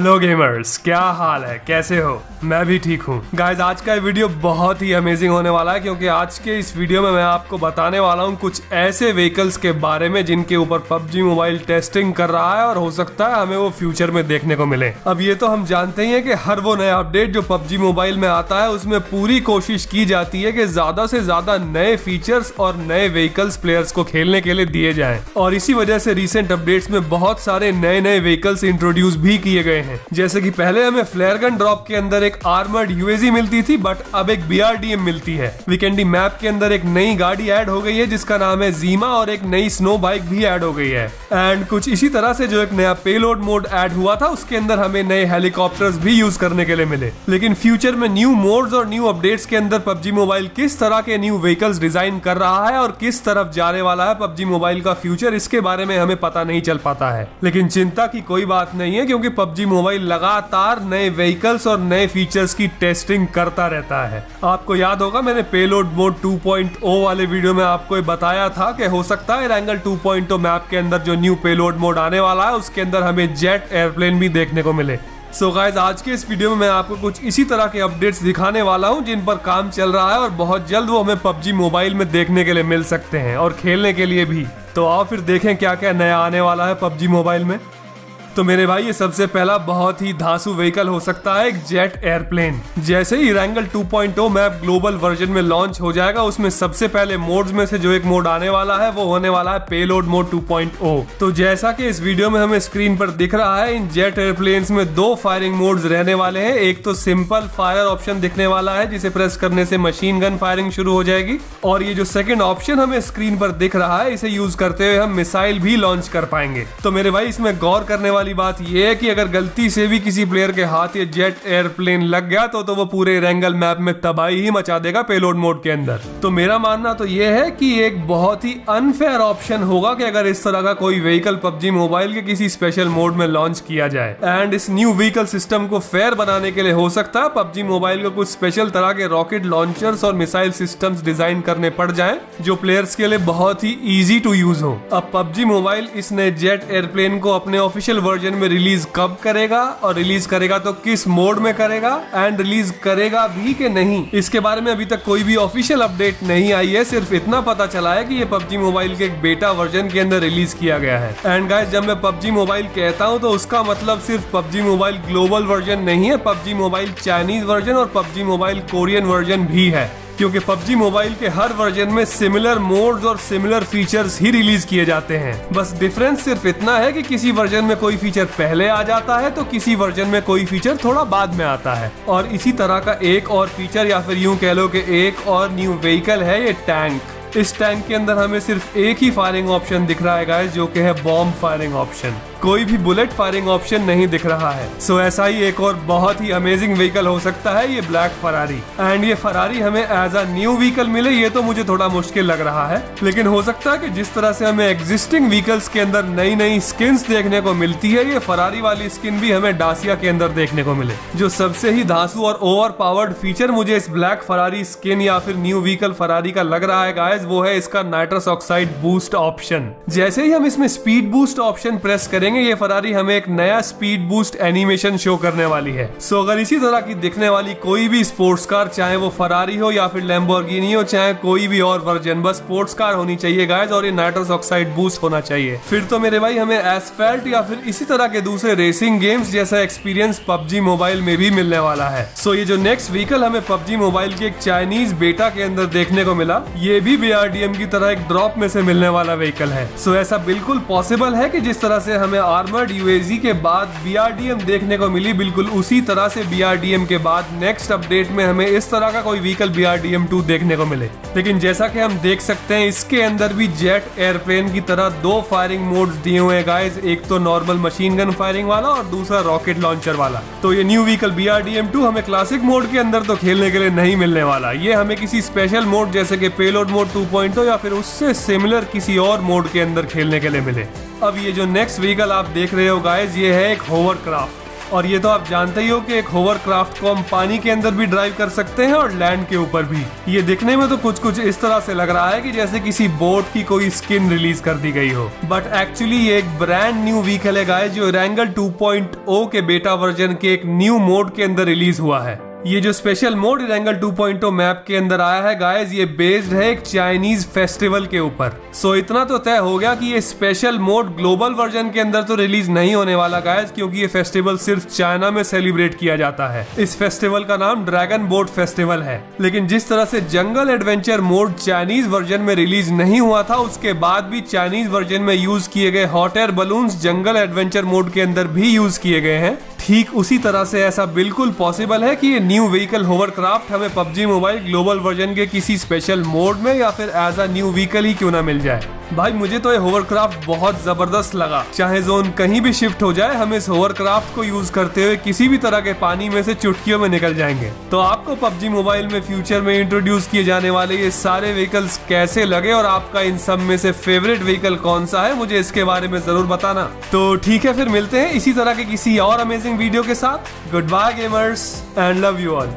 Hello gamers, क्या हाल है, कैसे हो? मैं भी ठीक हूँ। गाइज, आज का वीडियो बहुत ही अमेजिंग होने वाला है क्योंकि आज के इस वीडियो में मैं आपको बताने वाला हूँ कुछ ऐसे व्हीकल्स के बारे में जिनके ऊपर पबजी मोबाइल टेस्टिंग कर रहा है और हो सकता है हमें वो फ्यूचर में देखने को मिले। अब ये तो हम जानते ही हैं कि हर वो नया अपडेट जो पबजी मोबाइल में आता है उसमें पूरी कोशिश की जाती है कि ज्यादा से ज्यादा नए फीचर्स और नए व्हीकल्स प्लेयर्स को खेलने के लिए दिए जाएं। और इसी वजह से रिसेंट अपडेट्स में बहुत सारे नए नए व्हीकल्स इंट्रोड्यूस भी किए गए हैं। जैसे कि पहले हमें फ्लेयर गन ड्रॉप के अंदर एक आर्मर्ड यूएजी मिलती थी, बट अब एक बीआरडीएम मिलती है। वीकेंडी मैप के अंदर एक नई गाड़ी ऐड हो गई है जिसका नाम है जीमा, और एक नई स्नो बाइक भी ऐड हो गई है। एंड कुछ इसी तरह से जो एक नया पेलोड मोड ऐड हुआ था उसके अंदर हमें नए हेलीकॉप्टर्स भी यूज करने के लिए मिले। लेकिन फ्यूचर में न्यू मोड्स और न्यू अपडेट्स के अंदर पबजी मोबाइल किस तरह के न्यू व्हीकल्स डिजाइन कर रहा है और किस तरफ जाने वाला है पबजी मोबाइल का फ्यूचर, इसके बारे में हमें पता नहीं चल पाता है। लेकिन चिंता की कोई बात नहीं है क्योंकि पबजी मोबाइल लगातार नए व्हीकल्स और नए फीचर्स की टेस्टिंग करता रहता है। आपको याद होगा मैंने पेलोड मोड 2.0 वाले वीडियो में आपको बताया था कि हो सकता है रैंगल 2.0 मैप के अंदर जो न्यू पेलोड मोड आने वाला है उसके अंदर हमें जेट एयरप्लेन भी देखने को मिले। सो गाइज, आज के इस वीडियो में मैं आपको कुछ इसी तरह के अपडेट्स दिखाने वाला हूं जिन पर काम चल रहा है और बहुत जल्द वो हमें पबजी मोबाइल में देखने के लिए मिल सकते हैं और खेलने के लिए भी। तो आओ फिर देखें क्या क्या नया आने वाला है पबजी मोबाइल में। तो मेरे भाई, ये सबसे पहला बहुत ही धांसू व्हीकल हो सकता है एक जेट एयरप्लेन। जैसे ही रैंगल 2.0 मैप ग्लोबल वर्जन में लॉन्च हो जाएगा उसमें सबसे पहले मोड्स में से जो एक मोड आने वाला है वो होने वाला है पेलोड मोड 2.0। तो जैसा कि इस वीडियो में हमें स्क्रीन पर दिख रहा है, इन जेट एयरप्लेन्स में दो फायरिंग मोड्स रहने वाले हैं। एक तो सिंपल फायर ऑप्शन दिखने वाला है जिसे प्रेस करने से मशीन गन फायरिंग शुरू हो जाएगी, और ये जो सेकंड ऑप्शन हमें स्क्रीन पर दिख रहा है इसे यूज करते हुए हम मिसाइल भी लॉन्च कर पाएंगे। तो मेरे भाई, इसमें गौर करने वाली बात यह है कि अगर गलती से भी किसी प्लेयर के हाथ ये जेट एयरप्लेन लग गया तो वो पूरे रैंगल मैप में तबाही ही मचा देगा पेलोड मोड के अंदर। तो मेरा मानना तो यह है कि एक बहुत ही अनफेयर ऑप्शन होगा कि अगर इस तरह का कोई व्हीकल पबजी मोबाइल के किसी स्पेशल मोड में लॉन्च किया जाए। एंड इस न्यू व्हीकल सिस्टम को फेयर बनाने के लिए हो सकता है पबजी मोबाइल को कुछ स्पेशल तरह के रॉकेट लॉन्चर्स और मिसाइल सिस्टम्स डिजाइन करने पड़ जाएं जो प्लेयर्स के लिए बहुत ही इजी टू यूज हो। अब पबजी मोबाइल इस नए जेट एयरप्लेन को अपने ऑफिशियल वर्जन में रिलीज कब करेगा और रिलीज करेगा तो किस मोड में करेगा, एंड रिलीज करेगा भी कि नहीं, इसके बारे में अभी तक कोई भी ऑफिशियल अपडेट नहीं आई है। सिर्फ इतना पता चला है कि ये पबजी मोबाइल के एक बेटा वर्जन के अंदर रिलीज किया गया है। एंड गाइस, जब मैं पबजी मोबाइल कहता हूं तो उसका मतलब सिर्फ पबजी मोबाइल ग्लोबल वर्जन नहीं है, पबजी मोबाइल चाइनीज वर्जन और पबजी मोबाइल कोरियन वर्जन भी है, क्योंकि पबजी मोबाइल के हर वर्जन में सिमिलर मोड्स और सिमिलर फीचर्स ही रिलीज किए जाते हैं। बस डिफरेंस सिर्फ इतना है कि किसी वर्जन में कोई फीचर पहले आ जाता है तो किसी वर्जन में कोई फीचर थोड़ा बाद में आता है। और इसी तरह का एक और फीचर, या फिर यूं कह लो कि एक और न्यू व्हीकल है ये टैंक। इस टैंक के अंदर हमें सिर्फ एक ही फायरिंग ऑप्शन दिख रहा है गाइस, जो कि है बॉम्ब फायरिंग ऑप्शन। कोई भी बुलेट फायरिंग ऑप्शन नहीं दिख रहा है। सो ऐसा ही एक और बहुत ही अमेजिंग व्हीकल हो सकता है ये ब्लैक फरारी। एंड ये फरारी हमें एज अ न्यू व्हीकल मिले ये तो मुझे थोड़ा मुश्किल लग रहा है, लेकिन हो सकता है कि जिस तरह से हमें एग्जिस्टिंग व्हीकल्स के अंदर नई नई स्किन्स देखने को मिलती है, ये फरारी वाली स्किन भी हमें डासिया के अंदर देखने को मिले। जो सबसे ही धांसू और ओवर पावर्ड फीचर मुझे इस ब्लैक फरारी स्किन या फिर न्यू व्हीकल फरारी का लग रहा है गाइस, वो है इसका नाइट्रस ऑक्साइड बूस्ट ऑप्शन। जैसे ही हम इसमें स्पीड बूस्ट ऑप्शन प्रेस करेंगे ये फरारी हमें एक नया स्पीड बूस्ट एनिमेशन शो करने वाली है। सो अगर इसी तरह की दिखने वाली कोई भी स्पोर्ट्स कार, चाहे वो फरारी हो या फिर लैम्बोर्गिनी हो, चाहे कोई भी और वर्जन, बस स्पोर्ट्स कार होनी चाहिए गाइस और ये नाइट्रस ऑक्साइड बूस्ट होना चाहिए। फिर तो मेरे भाई हमें एसफेल्ट या फिर इसी तरह के दूसरे रेसिंग गेम्स जैसा एक्सपीरियंस पबजी मोबाइल में भी मिलने वाला है। सो ये जो नेक्स्ट व्हीकल हमें पबजी मोबाइल के एक चाइनीज बेटा के अंदर देखने को मिला, ये भी बीआरडीएम की तरह एक ड्रॉप में से मिलने वाला व्हीकल है। सो ऐसा बिल्कुल पॉसिबल है कि जिस तरह से हमें आर्मर्ड यूएजी के बाद बीआरडीएम देखने को मिली, बिल्कुल उसी तरह से बीआरडीएम के बाद नेक्स्ट अपडेट में हमें इस तरह का कोई व्हीकल बीआरडीएम 2 देखने को मिले। लेकिन जैसा कि हम देख सकते हैं इसके अंदर भी जेट एयरप्लेन की तरह दो फायरिंग मोड्स दिए हुए हैं गाइस, एक तो नॉर्मल मशीन गन फायरिंग वाला और दूसरा रॉकेट लॉन्चर वाला। तो ये न्यू व्हीकल बीआरडीएम 2 हमें क्लासिक मोड के अंदर तो खेलने के लिए नहीं मिलने वाला, ये हमें किसी स्पेशल मोड जैसे कि पेलोड मोड 2.0 या फिर उससे सिमिलर किसी और मोड के अंदर खेलने के लिए मिले। अब ये जो नेक्स्ट व्हीकल आप देख रहे हो गाइस, ये है एक होवरक्राफ्ट। और ये तो आप जानते ही हो कि एक होवरक्राफ्ट को हम पानी के अंदर भी ड्राइव कर सकते हैं और लैंड के ऊपर भी। ये दिखने में तो कुछ इस तरह से लग रहा है कि जैसे किसी बोट की कोई स्किन रिलीज कर दी गई हो, बट एक्चुअली ये एक ब्रांड न्यू व्हीकल है गाइस, जो Erangel 2.0 के बेटा वर्जन के एक न्यू मोड के अंदर रिलीज हुआ है। ये जो स्पेशल मोड Erangel 2.0 मैप के अंदर आया है गाइस, ये बेस्ड है एक चाइनीज फेस्टिवल के ऊपर। सो इतना तो तय हो गया कि ये स्पेशल मोड ग्लोबल वर्जन के अंदर तो रिलीज नहीं होने वाला गाइस, क्योंकि ये फेस्टिवल सिर्फ चाइना में सेलिब्रेट किया जाता है। इस फेस्टिवल का नाम ड्रैगन बोट फेस्टिवल है। लेकिन जिस तरह से जंगल एडवेंचर मोड चाइनीज वर्जन में रिलीज नहीं हुआ था, उसके बाद भी चाइनीज वर्जन में यूज किए गए हॉट एयर बलून्स जंगल एडवेंचर मोड के अंदर भी यूज किए गए हैं। ठीक उसी तरह से ऐसा बिल्कुल पॉसिबल है कि ये न्यू व्हीकल होवरक्राफ्ट हमें PUBG मोबाइल ग्लोबल वर्जन के किसी स्पेशल मोड में या फिर एज अ न्यू व्हीकल ही क्यों ना मिल जाए। भाई मुझे तो ये होवरक्राफ्ट बहुत जबरदस्त लगा। चाहे जोन कहीं भी शिफ्ट हो जाए, हम इस होवरक्राफ्ट को यूज करते हुए किसी भी तरह के पानी में से चुटकियों में निकल जाएंगे। तो आपको PUBG मोबाइल में फ्यूचर में इंट्रोड्यूस किए जाने वाले ये सारे व्हीकल्स कैसे लगे और आपका इन सब में से फेवरेट व्हीकल कौन सा है, मुझे इसके बारे में जरूर बताना। तो ठीक है, फिर मिलते हैं इसी तरह के किसी और अमेजिंग वीडियो के साथ। Good bye gamers and love you all.